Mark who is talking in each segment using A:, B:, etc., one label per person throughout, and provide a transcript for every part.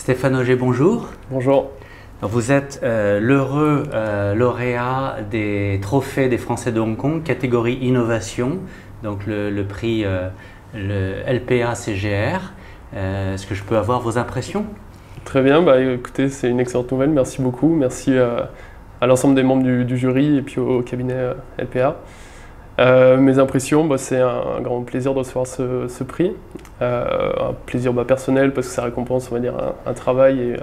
A: Stéphane Auger, bonjour.
B: Bonjour.
A: Vous êtes l'heureux lauréat des trophées des Français de Hong Kong, catégorie innovation, donc le prix le LPA-CGR. Est-ce que je peux avoir vos impressions?
B: Très bien, écoutez, c'est une excellente nouvelle, merci beaucoup. Merci à l'ensemble des membres du jury et puis au cabinet LPA. Mes impressions, c'est un grand plaisir de recevoir ce prix. Un plaisir personnel parce que ça récompense, on va dire, un travail et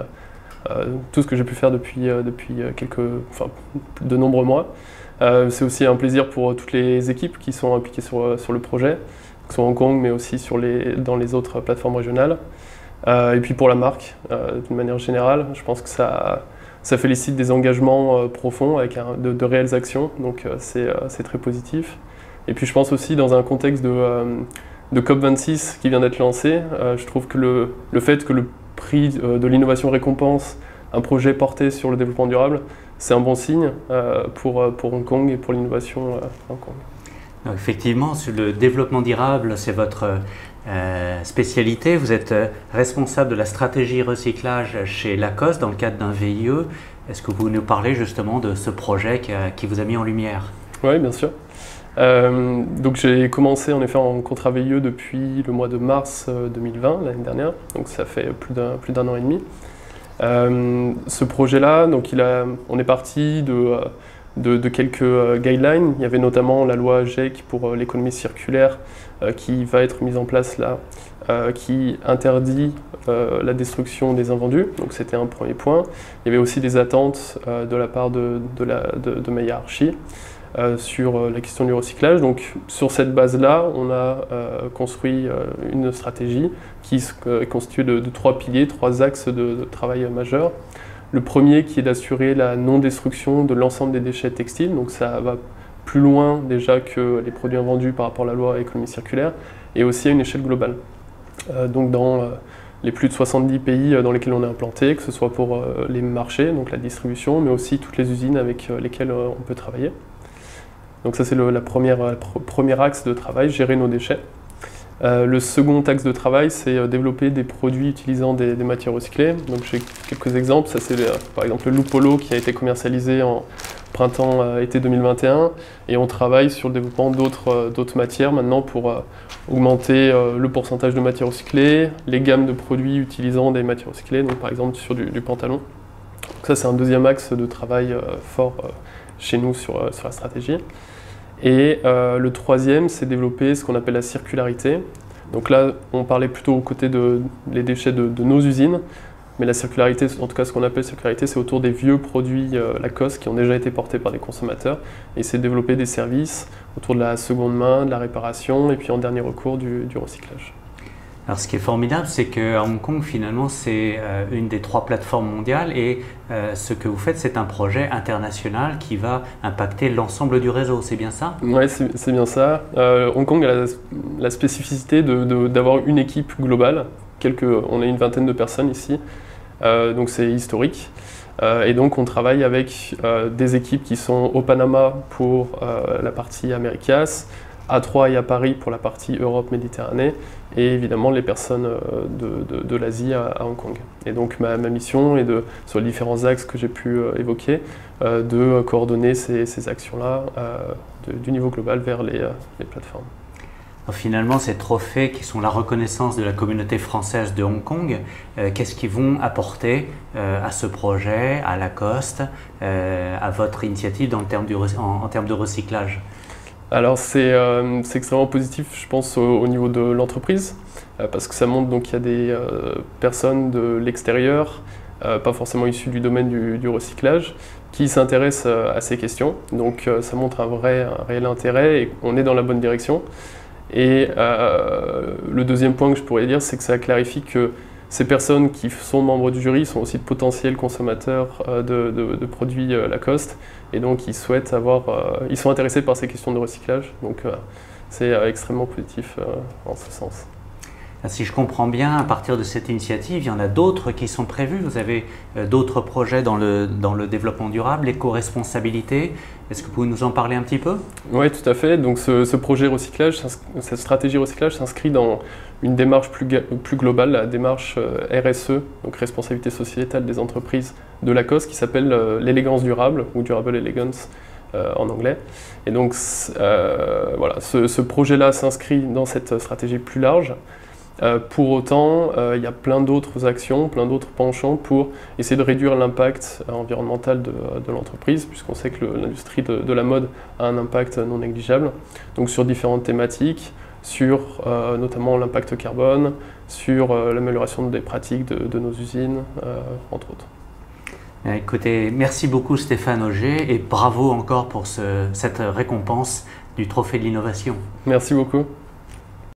B: tout ce que j'ai pu faire depuis de nombreux mois. C'est aussi un plaisir pour toutes les équipes qui sont impliquées sur le projet, que ce soit à Hong Kong mais aussi dans les autres plateformes régionales. Et puis pour la marque, d'une manière générale, je pense que ça félicite des engagements profonds avec de réelles actions, donc c'est très positif. Et puis je pense aussi dans un contexte de COP26 qui vient d'être lancé, je trouve que le fait que le prix de l'innovation récompense un projet porté sur le développement durable, c'est un bon signe pour Hong Kong et pour l'innovation à Hong Kong.
A: Donc effectivement, sur le développement durable, c'est votre spécialité. Vous êtes responsable de la stratégie recyclage chez Lacoste dans le cadre d'un VIE. Est-ce que vous nous parlez justement de ce projet qui vous a mis en lumière?
B: Oui, bien sûr. Donc j'ai commencé en effet en contrat VIE depuis le mois de mars 2020, l'année dernière, donc ça fait plus d'un an et demi. Ce projet-là, on est parti de quelques guidelines. Il y avait notamment la loi GEC pour l'économie circulaire qui va être mise en place là, qui interdit la destruction des invendus, donc c'était un premier point. Il y avait aussi des attentes de la part de ma hiérarchie sur la question du recyclage. Donc sur cette base-là, on a construit une stratégie qui est constituée de trois piliers, trois axes de travail majeurs. Le premier qui est d'assurer la non-destruction de l'ensemble des déchets textiles, donc ça va plus loin déjà que les produits invendus par rapport à la loi économie circulaire, et aussi à une échelle globale. Donc dans les plus de 70 pays dans lesquels on est implanté, que ce soit pour les marchés, donc la distribution, mais aussi toutes les usines avec lesquelles on peut travailler. Donc ça c'est le premier axe de travail, gérer nos déchets. Le second axe de travail, c'est développer des produits utilisant des matières recyclées. Donc j'ai quelques exemples. Ça c'est par exemple le Lupolo qui a été commercialisé en printemps-été 2021. Et on travaille sur le développement d'autres matières maintenant pour augmenter le pourcentage de matières recyclées, les gammes de produits utilisant des matières recyclées, donc par exemple sur du pantalon. Donc ça c'est un deuxième axe de travail fort chez nous sur la stratégie. Et le troisième, c'est développer ce qu'on appelle la circularité. Donc là, on parlait plutôt aux côtés des déchets de nos usines, mais la circularité, en tout cas ce qu'on appelle circularité, c'est autour des vieux produits Lacoste qui ont déjà été portés par des consommateurs. Et c'est de développer des services autour de la seconde main, de la réparation, et puis en dernier recours du recyclage.
A: Alors ce qui est formidable, c'est qu'à Hong Kong, finalement, c'est une des trois plateformes mondiales et ce que vous faites, c'est un projet international qui va impacter l'ensemble du réseau, c'est bien ça?
B: Oui, c'est bien ça. Hong Kong a la spécificité d'avoir une équipe globale. On a une vingtaine de personnes ici, donc c'est historique. Et donc on travaille avec des équipes qui sont au Panama pour la partie Americas, à Troyes et à Paris pour la partie Europe-Méditerranée, et évidemment les personnes de l'Asie à Hong Kong. Et donc ma mission est sur les différents axes que j'ai pu évoquer, de coordonner ces actions-là du niveau global vers les plateformes.
A: Alors finalement, ces trophées qui sont la reconnaissance de la communauté française de Hong Kong, qu'est-ce qu'ils vont apporter à ce projet, à Lacoste, à votre initiative en termes de recyclage? Alors
B: c'est extrêmement positif, je pense, au niveau de l'entreprise, parce que ça montre qu'il y a des personnes de l'extérieur, pas forcément issues du domaine du recyclage, qui s'intéressent à ces questions. Donc ça montre un réel intérêt et on est dans la bonne direction. Et le deuxième point que je pourrais dire, c'est que ça clarifie que ces personnes qui sont membres du jury sont aussi de potentiels consommateurs de produits Lacoste, et donc ils sont intéressés par ces questions de recyclage. Donc c'est extrêmement positif en ce sens.
A: Si je comprends bien, à partir de cette initiative, il y en a d'autres qui sont prévus. Vous avez d'autres projets dans le développement durable, l'éco-responsabilité. Est-ce que vous pouvez nous en parler un petit peu?
B: Oui, tout à fait. Donc ce projet recyclage, cette stratégie recyclage s'inscrit dans une démarche plus globale, la démarche RSE, donc responsabilité sociétale des entreprises de Lacoste, qui s'appelle l'élégance durable, ou Durable Elegance en anglais. Et donc voilà, ce projet-là s'inscrit dans cette stratégie plus large. Pour autant, il y a plein d'autres actions, plein d'autres penchants pour essayer de réduire l'impact environnemental de l'entreprise, puisqu'on sait que l'industrie de la mode a un impact non négligeable. Donc sur différentes thématiques, sur notamment l'impact carbone, sur l'amélioration des pratiques de nos usines, entre autres.
A: Écoutez, merci beaucoup Stéphane Auger et bravo encore pour cette récompense du Trophée de l'innovation.
B: Merci beaucoup.